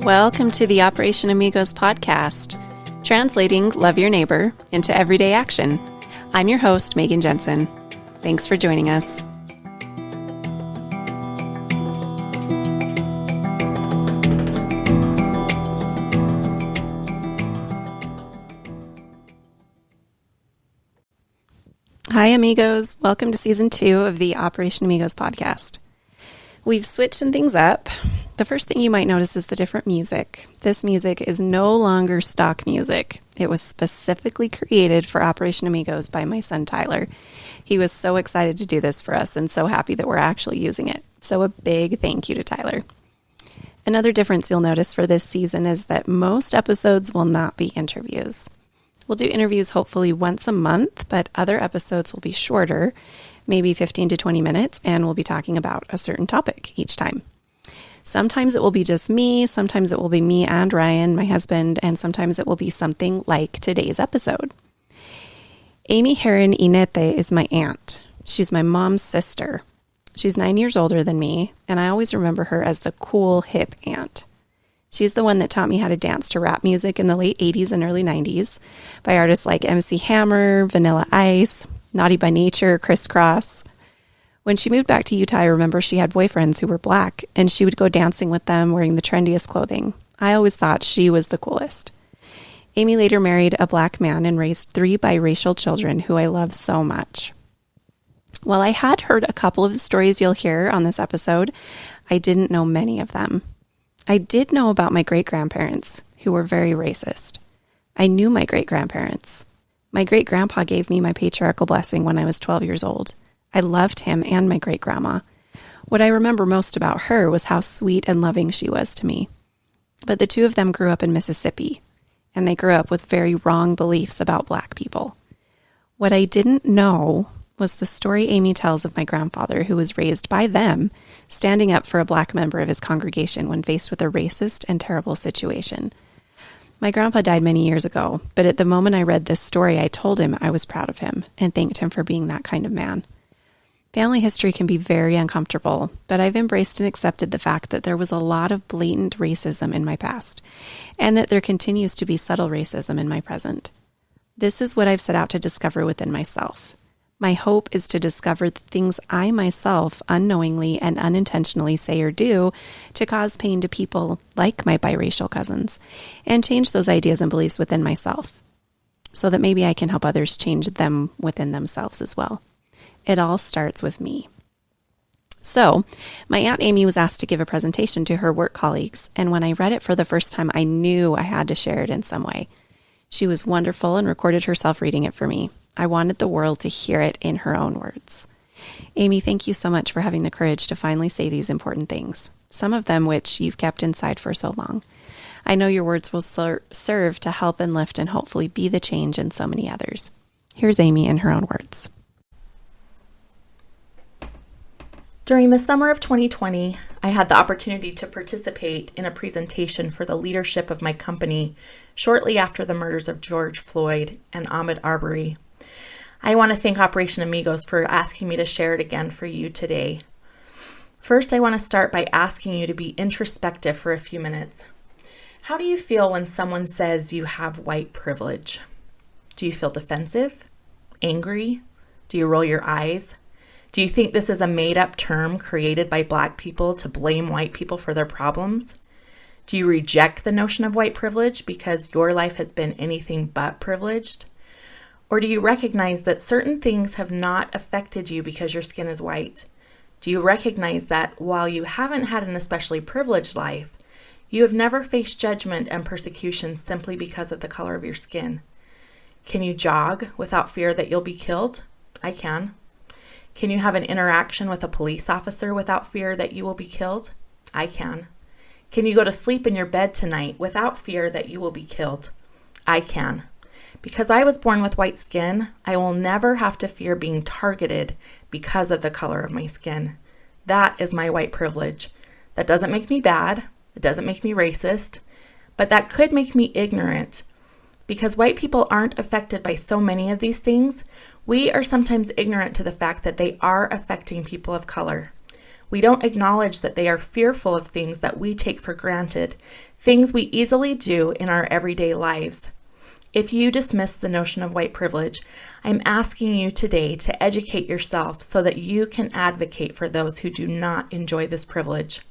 Welcome to the Operation Amigos podcast, translating Love Your Neighbor into everyday action. I'm your host, Megan Jensen. Thanks for joining us. Hi, amigos. Welcome to season 2 of the Operation Amigos podcast. We've switched some things up. The first thing you might notice is the different music. This music is no longer stock music. It was specifically created for Operation Amigos by my son, Tyler. He was so excited to do this for us and so happy that we're actually using it. So a big thank you to Tyler. Another difference you'll notice for this season is that most episodes will not be interviews. We'll do interviews hopefully once a month, but other episodes will be shorter, maybe 15 to 20 minutes, and we'll be talking about a certain topic each time. Sometimes it will be just me, sometimes it will be me and Ryan, my husband, and sometimes it will be something like today's episode. Amy Herrin Inette is my aunt. She's my mom's sister. She's 9 years older than me, and I always remember her as the cool, hip aunt. She's the one that taught me how to dance to rap music in the late 80s and early 90s by artists like MC Hammer, Vanilla Ice, Naughty by Nature, Criss Cross. When she moved back to Utah, I remember she had boyfriends who were black, and she would go dancing with them wearing the trendiest clothing. I always thought she was the coolest. Amy later married a black man and raised 3 biracial children who I love so much. While I had heard a couple of the stories you'll hear on this episode, I didn't know many of them. I did know about my great-grandparents, who were very racist. I knew my great-grandparents. My great-grandpa gave me my patriarchal blessing when I was 12 years old. I loved him and my great-grandma. What I remember most about her was how sweet and loving she was to me. But the two of them grew up in Mississippi, and they grew up with very wrong beliefs about black people. What I didn't know was the story Amy tells of my grandfather, who was raised by them, standing up for a black member of his congregation when faced with a racist and terrible situation. My grandpa died many years ago, but at the moment I read this story, I told him I was proud of him and thanked him for being that kind of man. Family history can be very uncomfortable, but I've embraced and accepted the fact that there was a lot of blatant racism in my past, and that there continues to be subtle racism in my present. This is what I've set out to discover within myself. My hope is to discover the things I myself unknowingly and unintentionally say or do to cause pain to people like my biracial cousins, and change those ideas and beliefs within myself, so that maybe I can help others change them within themselves as well. It all starts with me. So, my Aunt Amy was asked to give a presentation to her work colleagues, and when I read it for the first time, I knew I had to share it in some way. She was wonderful and recorded herself reading it for me. I wanted the world to hear it in her own words. Amy, thank you so much for having the courage to finally say these important things, some of them which you've kept inside for so long. I know your words will serve to help and lift and hopefully be the change in so many others. Here's Amy in her own words. During the summer of 2020, I had the opportunity to participate in a presentation for the leadership of my company shortly after the murders of George Floyd and Ahmaud Arbery. I want to thank Operation Amigos for asking me to share it again for you today. First, I want to start by asking you to be introspective for a few minutes. How do you feel when someone says you have white privilege? Do you feel defensive? Angry? Do you roll your eyes? Do you think this is a made-up term created by black people to blame white people for their problems? Do you reject the notion of white privilege because your life has been anything but privileged? Or do you recognize that certain things have not affected you because your skin is white? Do you recognize that while you haven't had an especially privileged life, you have never faced judgment and persecution simply because of the color of your skin? Can you jog without fear that you'll be killed? I can. Can you have an interaction with a police officer without fear that you will be killed? I can. Can you go to sleep in your bed tonight without fear that you will be killed? I can. Because I was born with white skin, I will never have to fear being targeted because of the color of my skin. That is my white privilege. That doesn't make me bad. It doesn't make me racist. But that could make me ignorant. Because white people aren't affected by so many of these things, we are sometimes ignorant to the fact that they are affecting people of color. We don't acknowledge that they are fearful of things that we take for granted, things we easily do in our everyday lives. If you dismiss the notion of white privilege, I'm asking you today to educate yourself so that you can advocate for those who do not enjoy this privilege.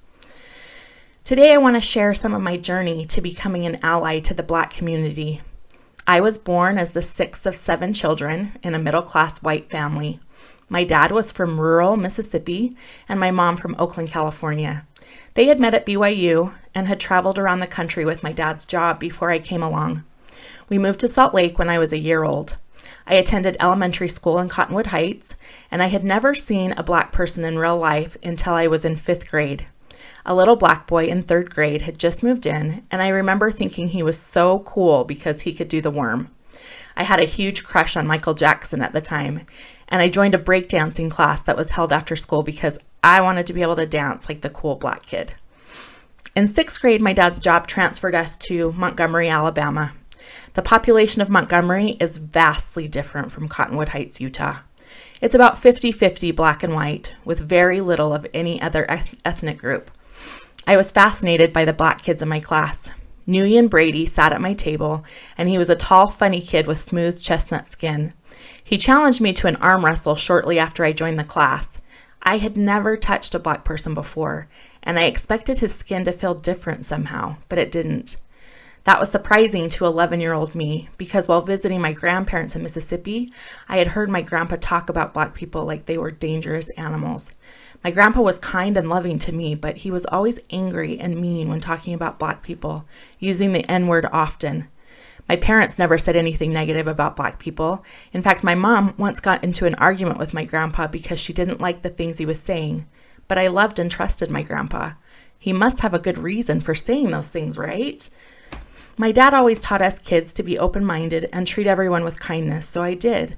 Today, I want to share some of my journey to becoming an ally to the Black community. I was born as the sixth of 7 children in a middle-class white family. My dad was from rural Mississippi and my mom from Oakland, California. They had met at BYU and had traveled around the country with my dad's job before I came along. We moved to Salt Lake when I was a year old. I attended elementary school in Cottonwood Heights, and I had never seen a Black person in real life until I was in 5th grade. A little Black boy in 3rd grade had just moved in, and I remember thinking he was so cool because he could do the worm. I had a huge crush on Michael Jackson at the time, and I joined a breakdancing class that was held after school because I wanted to be able to dance like the cool Black kid. In 6th grade, my dad's job transferred us to Montgomery, Alabama. The population of Montgomery is vastly different from Cottonwood Heights, Utah. It's about 50-50 Black and white, with very little of any other ethnic group. I was fascinated by the Black kids in my class. Nguyen Brady sat at my table, and he was a tall, funny kid with smooth chestnut skin. He challenged me to an arm wrestle shortly after I joined the class. I had never touched a Black person before, and I expected his skin to feel different somehow, but it didn't. That was surprising to 11-year-old me, because while visiting my grandparents in Mississippi, I had heard my grandpa talk about Black people like they were dangerous animals. My grandpa was kind and loving to me, but he was always angry and mean when talking about Black people, using the N-word often. My parents never said anything negative about Black people. In fact, my mom once got into an argument with my grandpa because she didn't like the things he was saying. But I loved and trusted my grandpa. He must have a good reason for saying those things, right? My dad always taught us kids to be open-minded and treat everyone with kindness, so I did.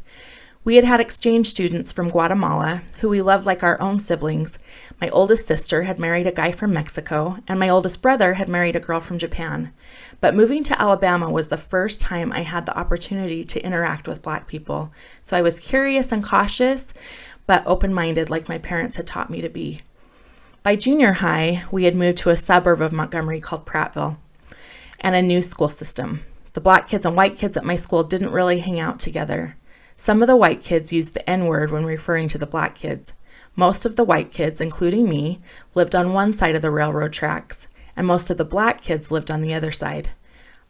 We had exchange students from Guatemala who we loved like our own siblings. My oldest sister had married a guy from Mexico, and my oldest brother had married a girl from Japan. But moving to Alabama was the first time I had the opportunity to interact with Black people, so I was curious and cautious, but open-minded like my parents had taught me to be. By junior high, we had moved to a suburb of Montgomery called Prattville, and a new school system. The Black kids and white kids at my school didn't really hang out together. Some of the white kids used the N-word when referring to the Black kids. Most of the white kids, including me, lived on one side of the railroad tracks, and most of the Black kids lived on the other side.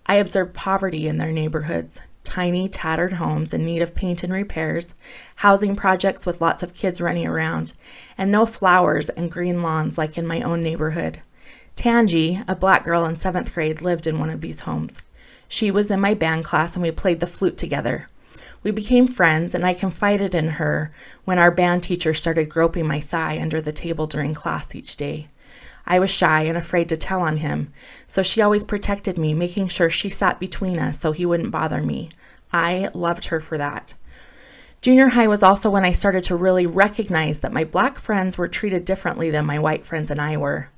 I observed poverty in their neighborhoods, tiny, tattered homes in need of paint and repairs, housing projects with lots of kids running around, and no flowers and green lawns like in my own neighborhood. Tangi, a Black girl in 7th grade, lived in one of these homes. She was in my band class and we played the flute together. We became friends, and I confided in her when our band teacher started groping my thigh under the table during class each day. I was shy and afraid to tell on him, so she always protected me, making sure she sat between us so he wouldn't bother me. I loved her for that. Junior high was also when I started to really recognize that my Black friends were treated differently than my white friends and I were.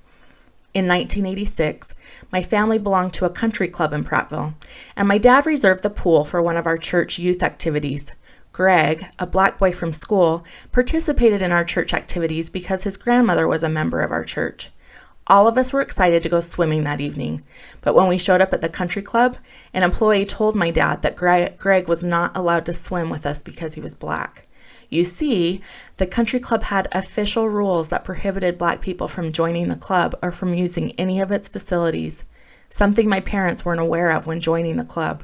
In 1986, my family belonged to a country club in Prattville, and my dad reserved the pool for one of our church youth activities. Greg, a Black boy from school, participated in our church activities because his grandmother was a member of our church. All of us were excited to go swimming that evening, but when we showed up at the country club, an employee told my dad that Greg was not allowed to swim with us because he was Black. You see, the country club had official rules that prohibited Black people from joining the club or from using any of its facilities, something my parents weren't aware of when joining the club.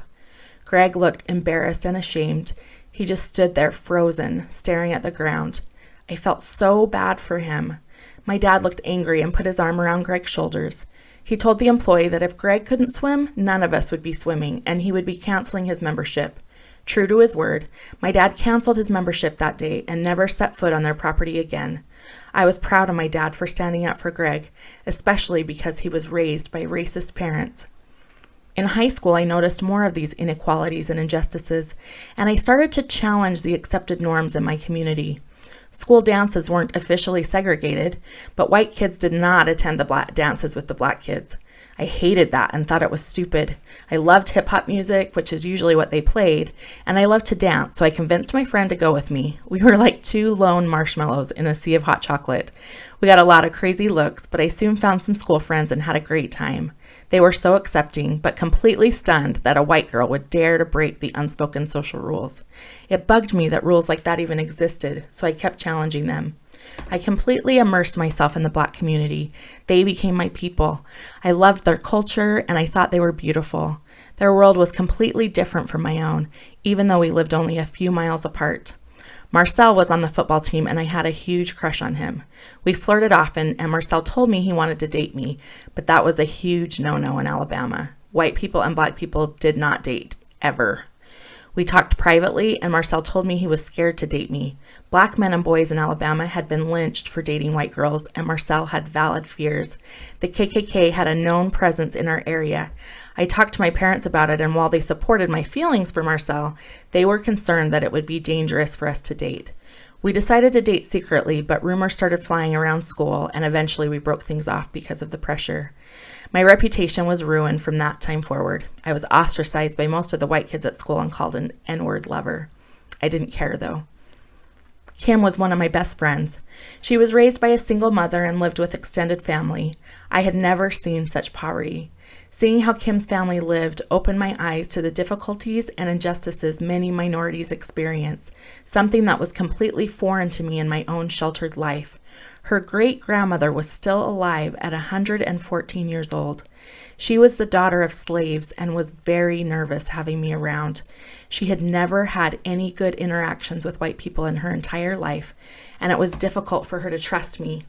Greg looked embarrassed and ashamed. He just stood there frozen, staring at the ground. I felt so bad for him. My dad looked angry and put his arm around Greg's shoulders. He told the employee that if Greg couldn't swim, none of us would be swimming, and he would be canceling his membership. True to his word, my dad canceled his membership that day and never set foot on their property again. I was proud of my dad for standing up for Greg, especially because he was raised by racist parents. In high school, I noticed more of these inequalities and injustices, and I started to challenge the accepted norms in my community. School dances weren't officially segregated, but white kids did not attend the Black dances with the Black kids. I hated that and thought it was stupid. I loved hip-hop music, which is usually what they played, and I loved to dance, so I convinced my friend to go with me. We were like two lone marshmallows in a sea of hot chocolate. We got a lot of crazy looks, but I soon found some school friends and had a great time. They were so accepting, but completely stunned that a white girl would dare to break the unspoken social rules. It bugged me that rules like that even existed, so I kept challenging them. I completely immersed myself in the Black community. They became my people. I loved their culture, and I thought they were beautiful. Their world was completely different from my own, even though we lived only a few miles apart. Marcel was on the football team, and I had a huge crush on him. We flirted often, and Marcel told me he wanted to date me, but that was a huge no-no in Alabama. White people and Black people did not date, ever. We talked privately, and Marcel told me he was scared to date me. Black men and boys in Alabama had been lynched for dating white girls, and Marcel had valid fears. The KKK had a known presence in our area. I talked to my parents about it, and while they supported my feelings for Marcel, they were concerned that it would be dangerous for us to date. We decided to date secretly, but rumors started flying around school, and eventually we broke things off because of the pressure. My reputation was ruined from that time forward. I was ostracized by most of the white kids at school and called an N-word lover. I didn't care, though. Kim was one of my best friends. She was raised by a single mother and lived with extended family. I had never seen such poverty. Seeing how Kim's family lived opened my eyes to the difficulties and injustices many minorities experience, something that was completely foreign to me in my own sheltered life. Her great-grandmother was still alive at 114 years old. She was the daughter of slaves and was very nervous having me around. She had never had any good interactions with white people in her entire life, and it was difficult for her to trust me.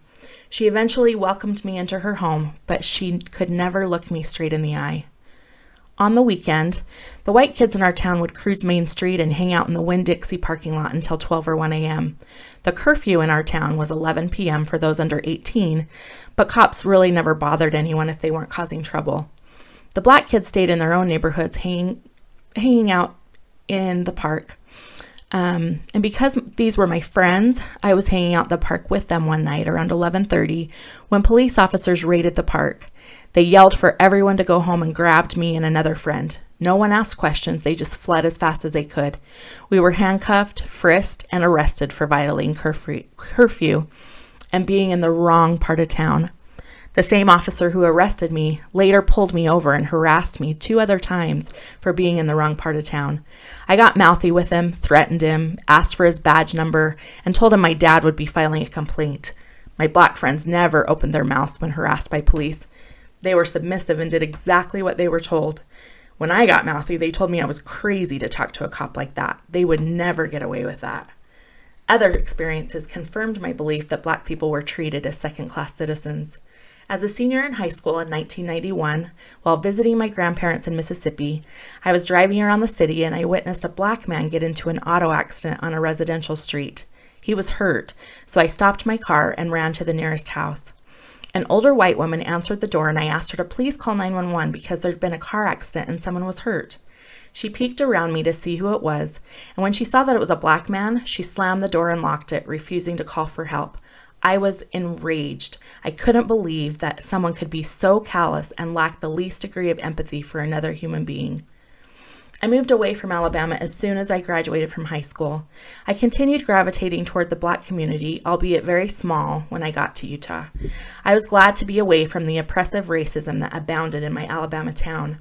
She eventually welcomed me into her home, but she could never look me straight in the eye. On the weekend, the white kids in our town would cruise Main Street and hang out in the Winn-Dixie parking lot until 12 or 1 a.m. The curfew in our town was 11 p.m. for those under 18, but cops really never bothered anyone if they weren't causing trouble. The Black kids stayed in their own neighborhoods, hanging out in the park. And because these were my friends, I was hanging out at the park with them one night around 11:30 when police officers raided the park. They yelled for everyone to go home and grabbed me and another friend. No one asked questions. They just fled as fast as they could. We were handcuffed, frisked, and arrested for violating curfew and being in the wrong part of town. The same officer who arrested me later pulled me over and harassed me 2 other times for being in the wrong part of town. I got mouthy with him, threatened him, asked for his badge number, and told him my dad would be filing a complaint. My Black friends never opened their mouths when harassed by police. They were submissive and did exactly what they were told. When I got mouthy, they told me I was crazy to talk to a cop like that. They would never get away with that. Other experiences confirmed my belief that Black people were treated as second-class citizens. As a senior in high school in 1991, while visiting my grandparents in Mississippi, I was driving around the city and I witnessed a Black man get into an auto accident on a residential street. He was hurt, so I stopped my car and ran to the nearest house. An older white woman answered the door and I asked her to please call 911 because there'd been a car accident and someone was hurt. She peeked around me to see who it was, and when she saw that it was a Black man, she slammed the door and locked it, refusing to call for help. I was enraged. I couldn't believe that someone could be so callous and lack the least degree of empathy for another human being. I moved away from Alabama as soon as I graduated from high school. I continued gravitating toward the Black community, albeit very small, when I got to Utah. I was glad to be away from the oppressive racism that abounded in my Alabama town.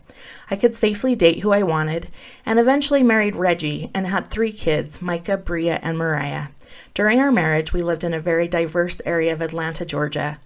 I could safely date who I wanted, and eventually married Reggie and had 3 kids, Micah, Bria, and Mariah. During our marriage, we lived in a very diverse area of Atlanta, Georgia.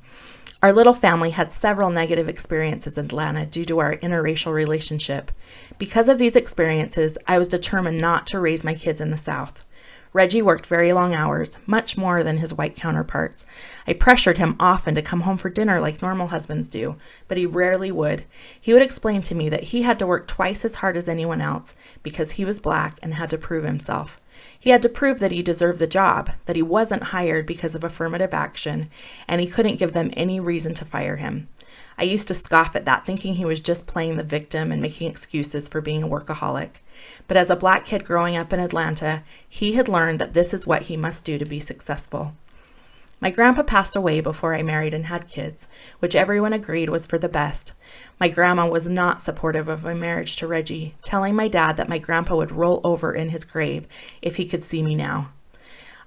Our little family had several negative experiences in Atlanta due to our interracial relationship. Because of these experiences, I was determined not to raise my kids in the South. Reggie worked very long hours, much more than his white counterparts. I pressured him often to come home for dinner like normal husbands do, but he rarely would. He would explain to me that he had to work twice as hard as anyone else because he was Black and had to prove himself. He had to prove that he deserved the job, that he wasn't hired because of affirmative action, and he couldn't give them any reason to fire him. I used to scoff at that, thinking he was just playing the victim and making excuses for being a workaholic. But as a Black kid growing up in Atlanta, he had learned that this is what he must do to be successful. My grandpa passed away before I married and had kids, which everyone agreed was for the best. My grandma was not supportive of my marriage to Reggie, telling my dad that my grandpa would roll over in his grave if he could see me now.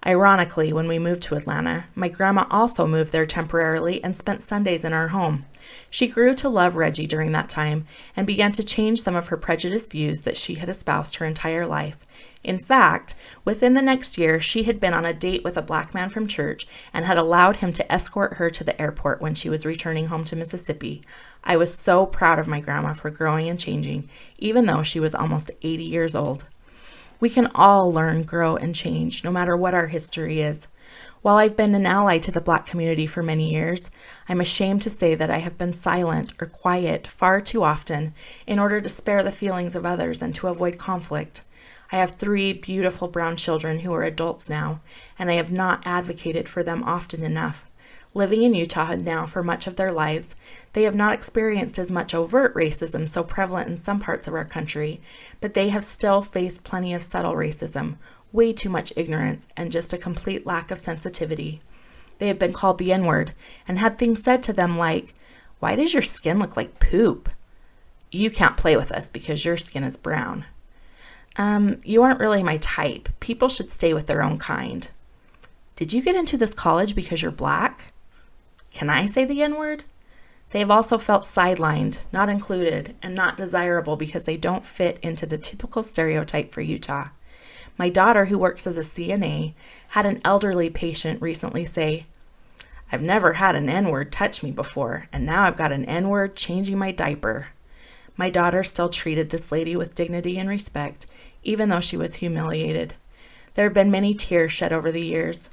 Ironically, when we moved to Atlanta, my grandma also moved there temporarily and spent Sundays in our home. She grew to love Reggie during that time and began to change some of her prejudiced views that she had espoused her entire life. In fact, within the next year, she had been on a date with a black man from church and had allowed him to escort her to the airport when she was returning home to Mississippi. I was so proud of my grandma for growing and changing, even though she was almost 80 years old. We can all learn, grow, and change, no matter what our history is. While I've been an ally to the Black community for many years, I'm ashamed to say that I have been silent or quiet far too often in order to spare the feelings of others and to avoid conflict. I have 3 beautiful brown children who are adults now, and I have not advocated for them often enough. Living in Utah now for much of their lives, they have not experienced as much overt racism so prevalent in some parts of our country, but they have still faced plenty of subtle racism, way too much ignorance, and just a complete lack of sensitivity. They have been called the N-word and had things said to them like, "Why does your skin look like poop? You can't play with us because your skin is brown. You aren't really my type. People should stay with their own kind. Did you get into this college because you're black? Can I say the N-word?" They have also felt sidelined, not included, and not desirable because they don't fit into the typical stereotype for Utah. My daughter, who works as a CNA, had an elderly patient recently say, "I've never had an N-word touch me before, and now I've got an N-word changing my diaper." My daughter still treated this lady with dignity and respect, even though she was humiliated. There have been many tears shed over the years.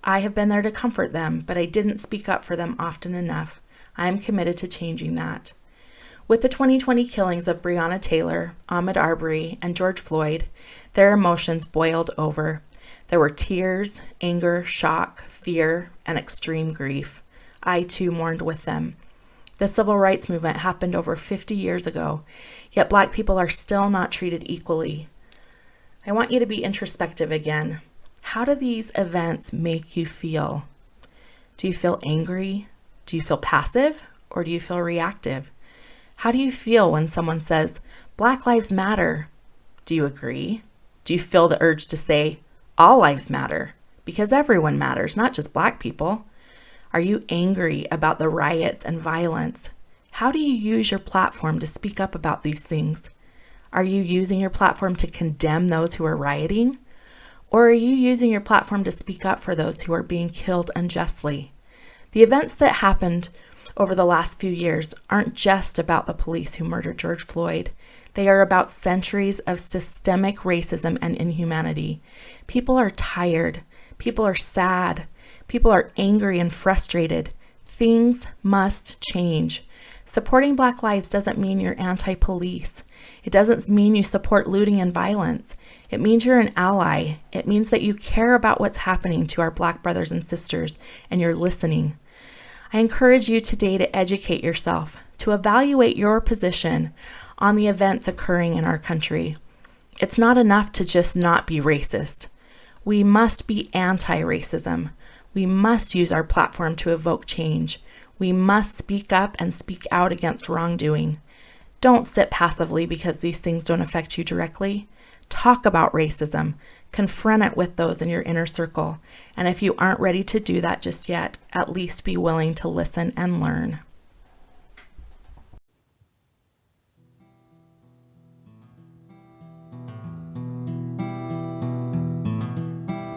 I have been there to comfort them, but I didn't speak up for them often enough. I am committed to changing that. With the 2020 killings of Breonna Taylor, Ahmaud Arbery, and George Floyd, their emotions boiled over. There were tears, anger, shock, fear, and extreme grief. I too mourned with them. The civil rights movement happened over 50 years ago, yet Black people are still not treated equally. I want you to be introspective again. How do these events make you feel? Do you feel angry? Do you feel passive? Or do you feel reactive? How do you feel when someone says, "Black lives matter"? Do you agree? Do you feel the urge to say, "All lives matter"? Because everyone matters, not just Black people. Are you angry about the riots and violence? How do you use your platform to speak up about these things? Are you using your platform to condemn those who are rioting? Or are you using your platform to speak up for those who are being killed unjustly? The events that happened over the last few years aren't just about the police who murdered George Floyd. They are about centuries of systemic racism and inhumanity. People are tired. People are sad. People are angry and frustrated. Things must change. Supporting Black lives doesn't mean you're anti-police. It doesn't mean you support looting and violence. It means you're an ally. It means that you care about what's happening to our Black brothers and sisters, and you're listening. I encourage you today to educate yourself, to evaluate your position on the events occurring in our country. It's not enough to just not be racist. We must be anti-racism. We must use our platform to evoke change. We must speak up and speak out against wrongdoing. Don't sit passively because these things don't affect you directly. Talk about racism. Confront it with those in your inner circle. And if you aren't ready to do that just yet, at least be willing to listen and learn.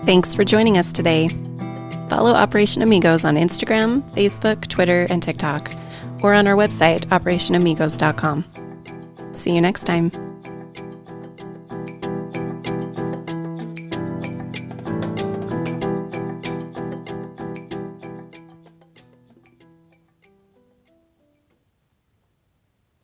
Thanks for joining us today. Follow Operation Amigos on Instagram, Facebook, Twitter, and TikTok, or on our website, operationamigos.com. See you next time.